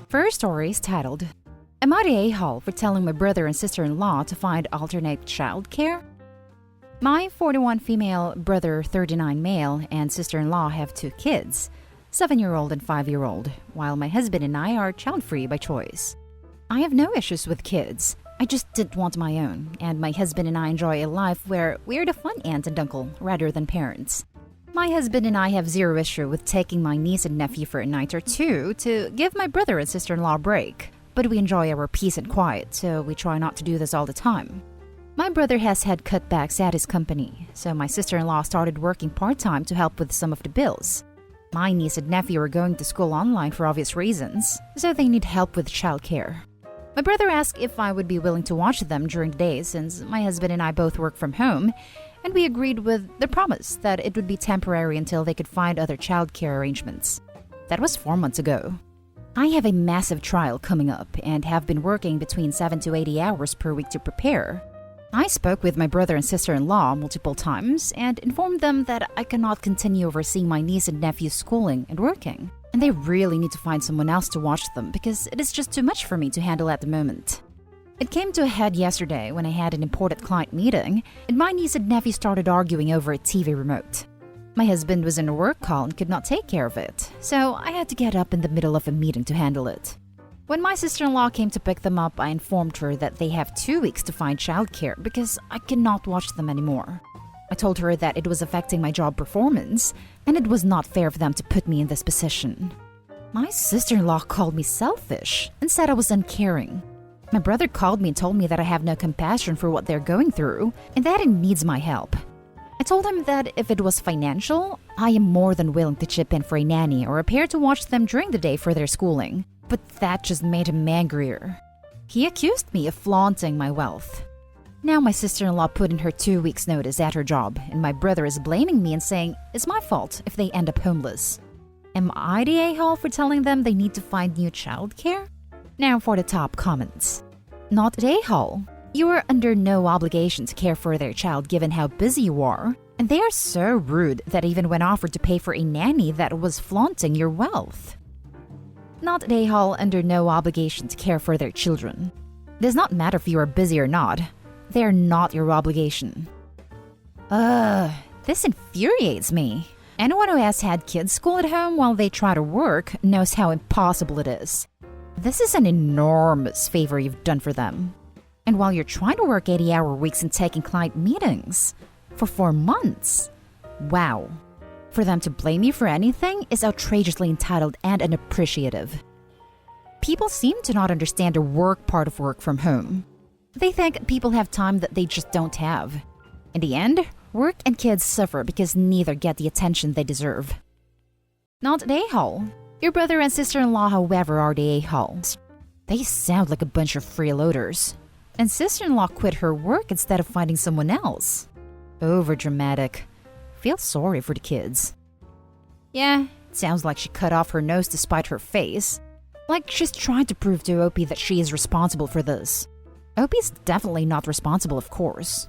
First story is titled, Am I the a-hole for telling my brother and sister-in-law to find alternate childcare? My 41 female, brother 39 male, and sister-in-law have 2 kids, 7-year-old and 5-year-old, while my husband and I are child-free by choice. I have no issues with kids. I just didn't want my own, and my husband and I enjoy a life where we're the fun aunt and uncle rather than parents. My husband and I have zero issue with taking my niece and nephew for a night or two to give my brother and sister-in-law a break, but we enjoy our peace and quiet, so we try not to do this all the time. My brother has had cutbacks at his company, so my sister-in-law started working part-time to help with some of the bills. My niece and nephew are going to school online for obvious reasons, so they need help with childcare. My brother asked if I would be willing to watch them during the day since my husband and I both work from home, and we agreed with the promise that it would be temporary until they could find other childcare arrangements. That was 4 months ago. I have a massive trial coming up and have been working between 7 to 80 hours per week to prepare. I spoke with my brother and sister-in-law multiple times and informed them that I cannot continue overseeing my niece and nephew's schooling and working, and they really need to find someone else to watch them because it is just too much for me to handle at the moment. It came to a head yesterday when I had an important client meeting and my niece and nephew started arguing over a TV remote. My husband was in a work call and could not take care of it, so I had to get up in the middle of a meeting to handle it. When my sister-in-law came to pick them up, I informed her that they have 2 weeks to find childcare because I cannot watch them anymore. I told her that it was affecting my job performance and it was not fair for them to put me in this position. My sister-in-law called me selfish and said I was uncaring. My brother called me and told me that I have no compassion for what they're going through and that it needs my help. I told him that if it was financial, I am more than willing to chip in for a nanny or a pair to watch them during the day for their schooling, but that just made him angrier. He accused me of flaunting my wealth. Now my sister-in-law put in her 2 weeks notice at her job and my brother is blaming me and saying it's my fault if they end up homeless. Am I the a-hole for telling them they need to find new childcare? Now for the top comments. Not the a-hole. You are under no obligation to care for their child given how busy you are. And they are so rude that even when offered to pay for a nanny that was flaunting your wealth. Not the a-hole under no obligation to care for their children. It does not matter if you are busy or not. They are not your obligation. This infuriates me. Anyone who has had kids school at home while they try to work knows how impossible it is. This is an enormous favor you've done for them. And while you're trying to work 80-hour weeks and taking client meetings for 4 months. Wow. For them to blame you for anything is outrageously entitled and unappreciative. People seem to not understand the work part of work from home. They think people have time that they just don't have. In the end, work and kids suffer because neither get the attention they deserve. Not the a-hole. Your brother and sister-in-law, however, are the a-holes. They sound like a bunch of freeloaders. And sister-in-law quit her work instead of finding someone else. Overdramatic. Feel sorry for the kids. Yeah, it sounds like she cut off her nose to spite her face. Like she's trying to prove to OP that she is responsible for this. OP's definitely not responsible, of course.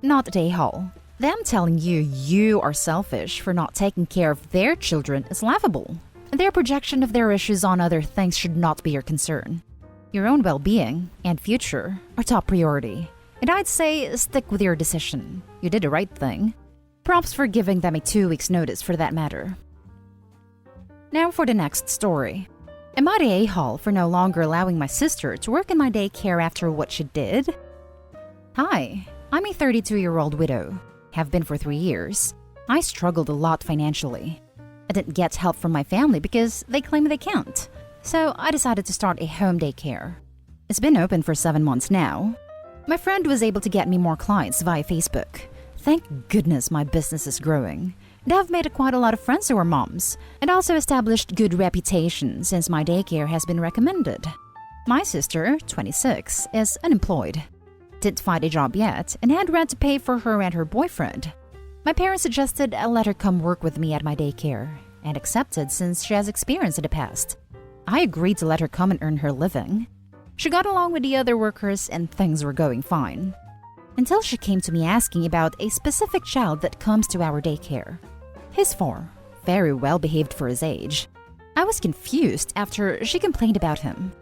Not the a-hole. Them telling you are selfish for not taking care of their children is laughable. Their projection of their issues on other things should not be your concern. Your own well-being and future are top priority. And I'd say stick with your decision. You did the right thing. Props for giving them a 2 weeks notice for that matter. Now for the next story. Am I the a-hole for no longer allowing my sister to work in my daycare after what she did? Hi, I'm a 32-year-old widow. Have been for 3 years. I struggled a lot financially. I didn't get help from my family because they claim they can't. So I decided to start a home daycare. It's been open for 7 months now. My friend was able to get me more clients via Facebook. Thank goodness my business is growing. And I've made quite a lot of friends who are moms, and also established good reputation since my daycare has been recommended. My sister, 26, is unemployed. Didn't find a job yet, and had rent to pay for her and her boyfriend. My parents suggested I let her come work with me at my daycare, and accepted since she has experience in the past. I agreed to let her come and earn her living. She got along with the other workers and things were going fine. Until she came to me asking about a specific child that comes to our daycare. He's 4, very well behaved for his age. I was confused after she complained about him.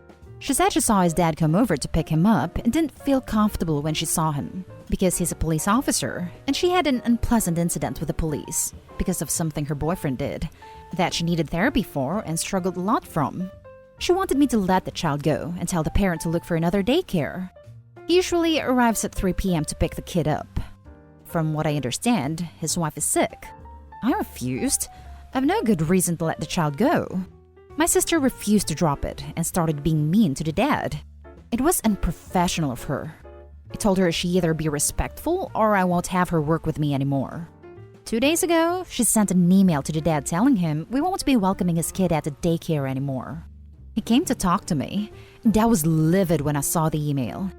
She said she saw his dad come over to pick him up and didn't feel comfortable when she saw him because he's a police officer, and she had an unpleasant incident with the police because of something her boyfriend did that she needed therapy for and struggled a lot from. She wanted me to let the child go and tell the parent to look for another daycare. He usually arrives at 3 p.m. to pick the kid up. From what I understand, his wife is sick. I refused. I have no good reason to let the child go. My sister refused to drop it and started being mean to the dad. It was unprofessional of her. I told her she either be respectful or I won't have her work with me anymore. 2 days ago, she sent an email to the dad telling him we won't be welcoming his kid at the daycare anymore. He came to talk to me, and I was livid when I saw the email.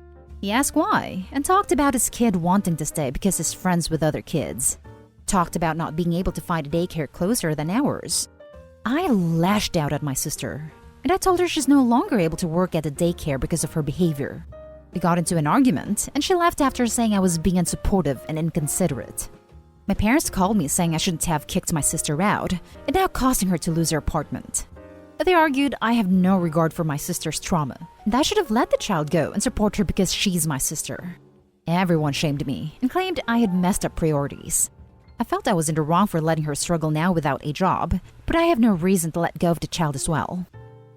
He asked why and talked about his kid wanting to stay because he's friends with other kids. Talked about not being able to find a daycare closer than ours. I lashed out at my sister, and I told her she's no longer able to work at the daycare because of her behavior. We got into an argument, and she left after saying I was being unsupportive and inconsiderate. My parents called me saying I shouldn't have kicked my sister out, and now causing her to lose her apartment. They argued I have no regard for my sister's trauma, and I should have let the child go and support her because she's my sister. Everyone shamed me and claimed I had messed up priorities. I felt I was in the wrong for letting her struggle now without a job, but I have no reason to let go of the child as well.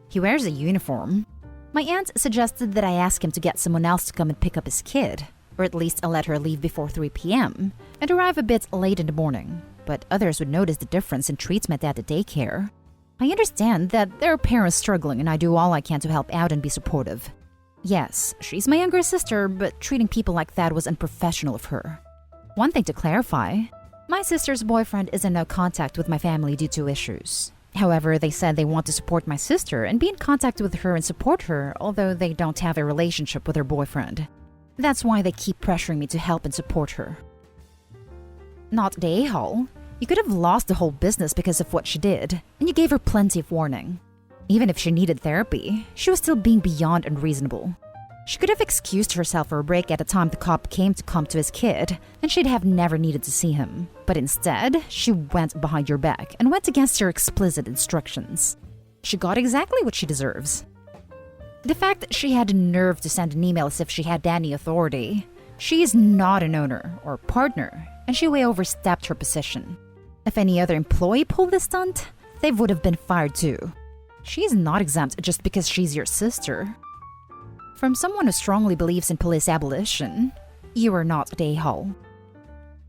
He wears a uniform. My aunt suggested that I ask him to get someone else to come and pick up his kid, or at least I'll let her leave before 3 p.m. and arrive a bit late in the morning, but others would notice the difference in treatment at the daycare. I understand that there are parents struggling and I do all I can to help out and be supportive. Yes, she's my younger sister, but treating people like that was unprofessional of her. One thing to clarify, my sister's boyfriend is in no contact with my family due to issues. However, they said they want to support my sister and be in contact with her and support her, although they don't have a relationship with her boyfriend. That's why they keep pressuring me to help and support her. Not the a-hole. You could have lost the whole business because of what she did, and you gave her plenty of warning. Even if she needed therapy, she was still being beyond unreasonable. She could have excused herself for a break at the time the cop came to come to his kid, and she'd have never needed to see him. But instead, she went behind your back and went against your explicit instructions. She got exactly what she deserves. The fact that she had the nerve to send an email as if she had any authority. She is not an owner or partner, and she way overstepped her position. If any other employee pulled this stunt, they would have been fired too. She is not exempt just because she's your sister. From someone who strongly believes in police abolition, you are not the a-hole.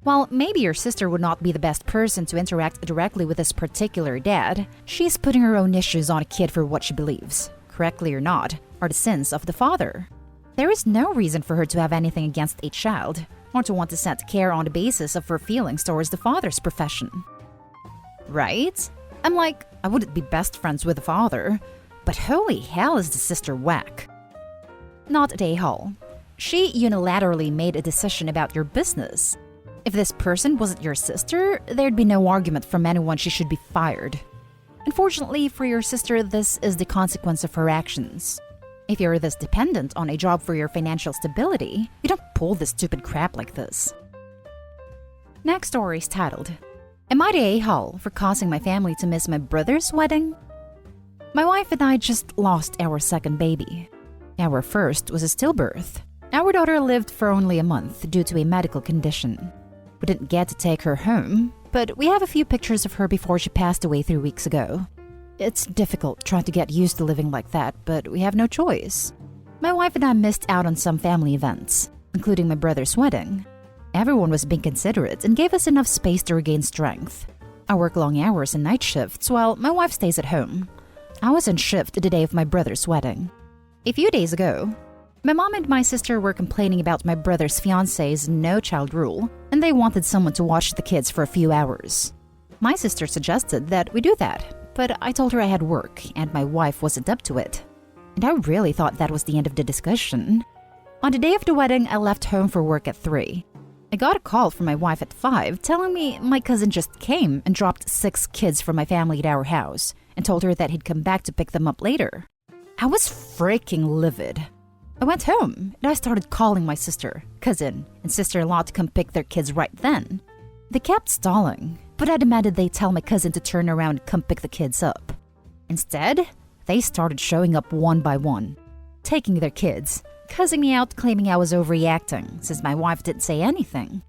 While maybe your sister would not be the best person to interact directly with this particular dad, she's putting her own issues on a kid for what she believes, correctly or not, are the sins of the father. There is no reason for her to have anything against a child, or to want to set care on the basis of her feelings towards the father's profession. Right? I'm like, I wouldn't be best friends with the father, but holy hell is the sister whack. Not the a-hole. She unilaterally made a decision about your business. If this person wasn't your sister, there'd be no argument from anyone she should be fired. Unfortunately for your sister, this is the consequence of her actions. If you're this dependent on a job for your financial stability, you don't pull this stupid crap like this. Next story is titled, Am I the a-hole for causing my family to miss my brother's wedding? My wife and I just lost our second baby. Our first was a stillbirth. Our daughter lived for only a month due to a medical condition. We didn't get to take her home, but we have a few pictures of her before she passed away 3 weeks ago. It's difficult trying to get used to living like that, but we have no choice. My wife and I missed out on some family events, including my brother's wedding. Everyone was being considerate and gave us enough space to regain strength. I work long hours and night shifts while my wife stays at home. I was on shift the day of my brother's wedding. A few days ago, my mom and my sister were complaining about my brother's fiancé's no-child rule, and they wanted someone to watch the kids for a few hours. My sister suggested that we do that, but I told her I had work and my wife wasn't up to it. And I really thought that was the end of the discussion. On the day of the wedding, I left home for work at 3. I got a call from my wife at 5 telling me my cousin just came and dropped 6 kids from my family at our house and told her that he'd come back to pick them up later. I was freaking livid. I went home and I started calling my sister, cousin, and sister-in-law to come pick their kids right then. They kept stalling, but I demanded they tell my cousin to turn around and come pick the kids up. Instead, they started showing up one by one, taking their kids, cussing me out, claiming I was overreacting since my wife didn't say anything.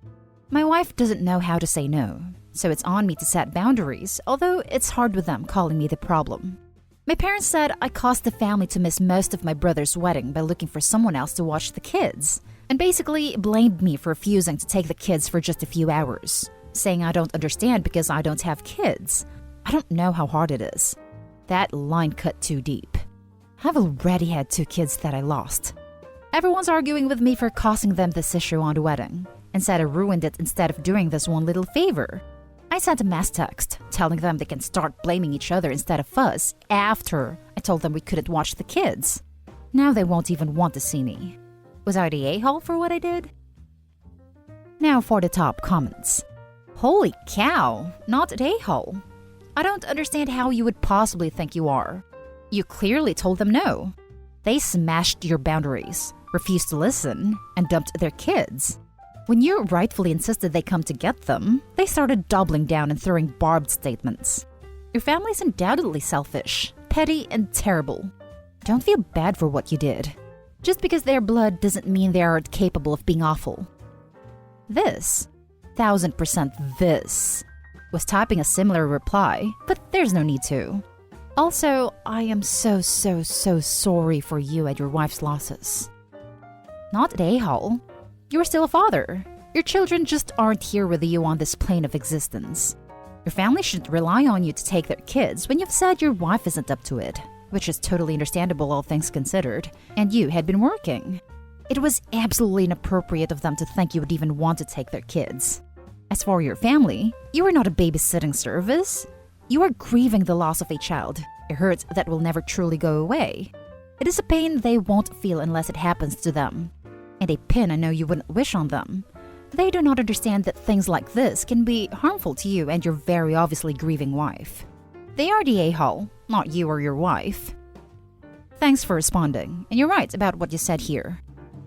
My wife doesn't know how to say no, so it's on me to set boundaries, although it's hard with them calling me the problem. My parents said I caused the family to miss most of my brother's wedding by looking for someone else to watch the kids, and basically blamed me for refusing to take the kids for just a few hours, saying I don't understand because I don't have kids. I don't know how hard it is. That line cut too deep. I've already had 2 kids that I lost. Everyone's arguing with me for causing them this issue on the wedding, and said I ruined it instead of doing this one little favor. I sent a mass text telling them they can start blaming each other instead of us after I told them we couldn't watch the kids. Now they won't even want to see me. Was I the a-hole for what I did? Now for the top comments. Holy cow, not an a-hole. I don't understand how you would possibly think you are. You clearly told them no. They smashed your boundaries, refused to listen, and dumped their kids. When you rightfully insisted they come to get them, they started doubling down and throwing barbed statements. Your family's undoubtedly selfish, petty, and terrible. Don't feel bad for what you did. Just because they're blood doesn't mean they aren't capable of being awful. This, 1000% this, was typing a similar reply, but there's no need to. Also, I am so sorry for you and your wife's losses. Not an a-hole. You are still a father. Your children just aren't here with you on this plane of existence. Your family shouldn't rely on you to take their kids when you've said your wife isn't up to it, which is totally understandable all things considered, and you had been working. It was absolutely inappropriate of them to think you would even want to take their kids. As for your family, you are not a babysitting service. You are grieving the loss of a child, a hurt that will never truly go away. It is a pain they won't feel unless it happens to them, and a pin I know you wouldn't wish on them. They do not understand that things like this can be harmful to you and your very obviously grieving wife. They are the a-hole, not you or your wife. Thanks for responding, and you're right about what you said here.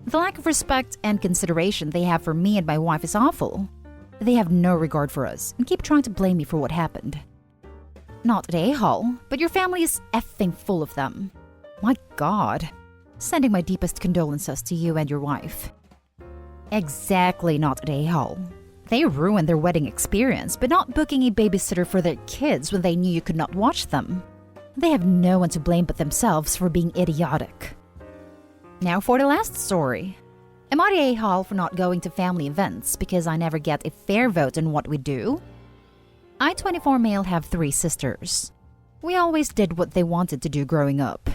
The lack of respect and consideration they have for me and my wife is awful. They have no regard for us and keep trying to blame me for what happened. Not an a-hole, but your family is effing full of them. My God. Sending my deepest condolences to you and your wife. Exactly not an a-hole. They ruined their wedding experience by not booking a babysitter for their kids when they knew you could not watch them. They have no one to blame but themselves for being idiotic. Now for the last story. Am I the a-hole for not going to family events because I never get a fair vote on what we do? I, 24 male, have 3 sisters. We always did what they wanted to do growing up.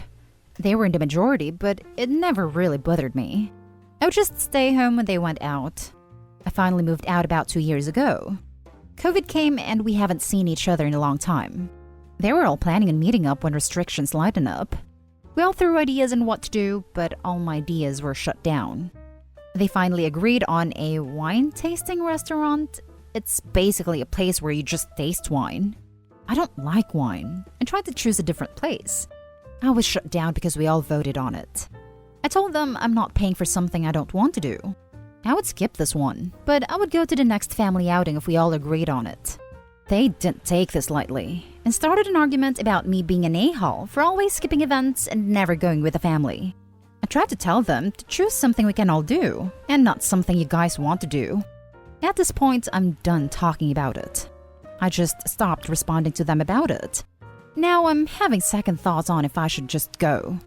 They were in the majority, but it never really bothered me. I would just stay home when they went out. I finally moved out about 2 years ago. COVID came and we haven't seen each other in a long time. They were all planning on meeting up when restrictions lightened up. We all threw ideas on what to do, but all my ideas were shut down. They finally agreed on a wine tasting restaurant. It's basically a place where you just taste wine. I don't like wine and tried to choose a different place. I was shut down because we all voted on it. I told them I'm not paying for something I don't want to do. I would skip this one, but I would go to the next family outing if we all agreed on it. They didn't take this lightly and started an argument about me being an a-hole for always skipping events and never going with the family. I tried to tell them to choose something we can all do and not something you guys want to do. At this point, I'm done talking about it. I just stopped responding to them about it. Now I'm having second thoughts on if I should just go.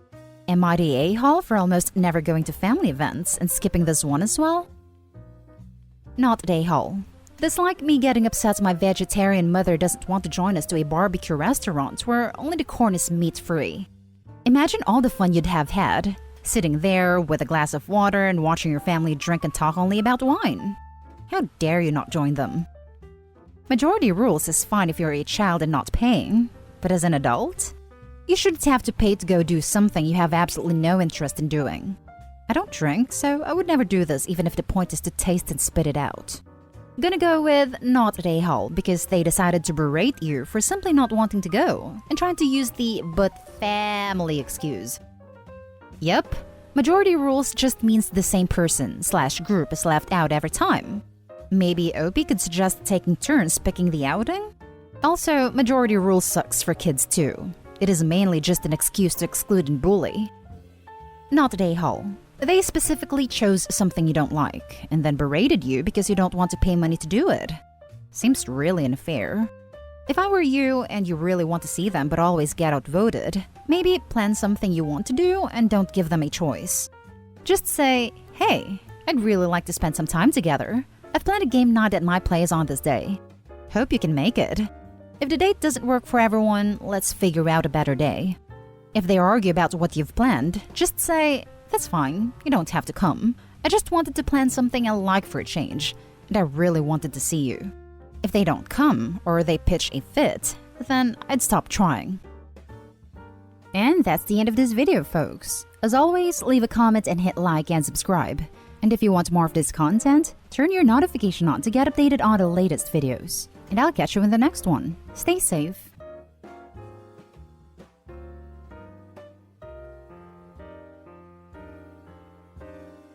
Am I the a-hole for almost never going to family events and skipping this one as well? Not the a-hole. Dislike me getting upset my vegetarian mother doesn't want to join us to a barbecue restaurant where only the corn is meat-free. Imagine all the fun you'd have had, sitting there with a glass of water and watching your family drink and talk only about wine. How dare you not join them? Majority rules is fine if you're a child and not paying, but as an adult, you shouldn't have to pay to go do something you have absolutely no interest in doing. I don't drink, so I would never do this even if the point is to taste and spit it out. Gonna go with not at a-hole because they decided to berate you for simply not wanting to go and trying to use the but family excuse. Yep, majority rules just means the same person/group is left out every time. Maybe OP could suggest taking turns picking the outing? Also, majority rule sucks for kids too. It is mainly just an excuse to exclude and bully. Not at A-Hall. They specifically chose something you don't like, and then berated you because you don't want to pay money to do it. Seems really unfair. If I were you and you really want to see them but always get outvoted, maybe plan something you want to do and don't give them a choice. Just say, hey, I'd really like to spend some time together. I've planned a game night at my place on this day. Hope you can make it. If the date doesn't work for everyone, let's figure out a better day. If they argue about what you've planned, just say, that's fine, you don't have to come. I just wanted to plan something I like for a change, and I really wanted to see you. If they don't come, or they pitch a fit, then I'd stop trying. And that's the end of this video, folks. As always, leave a comment and hit like and subscribe. And if you want more of this content, turn your notification on to get updated on the latest videos. And I'll catch you in the next one. Stay safe